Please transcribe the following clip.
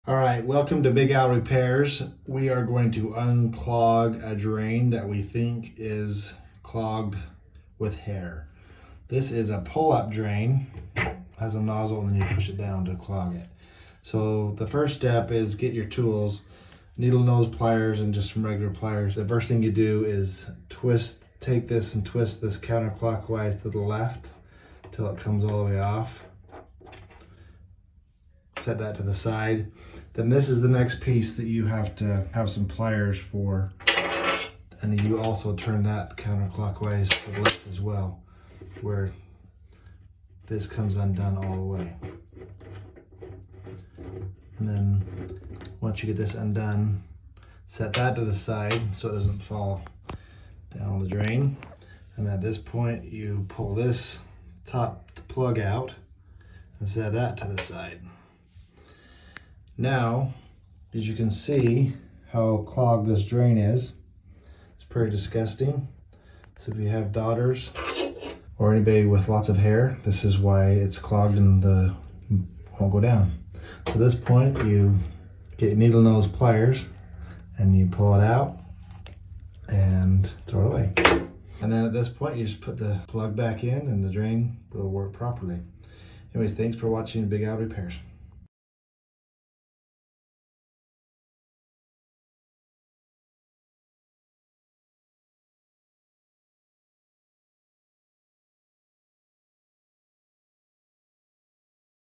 All right, welcome to Big Al Repairs. We are going to unclog a drain that we think is clogged with hair. This is a pull-up drain, has a nozzle, and then you push it down to clog it. So the first step is get your tools, needle nose pliers and just some regular pliers. The first thing you do is take this and twist this counterclockwise to the left till it comes all the way off. Set that to the side. Then this is the next piece that you have to have some pliers for. And then you also turn that counterclockwise to the left as well, where this comes undone all the way. And then once you get this undone, set that to the side so it doesn't fall down the drain. And at this point, you pull this top plug out and set that to the side. Now, as you can see how clogged this drain is, it's pretty disgusting. So if you have daughters or anybody with lots of hair, this is why it's clogged and the won't go down. So at this point, you get needle nose pliers and you pull it out and throw it away. And then at this point, you just put the plug back in and the drain will work properly. Anyways, thanks for watching Big Al Repairs.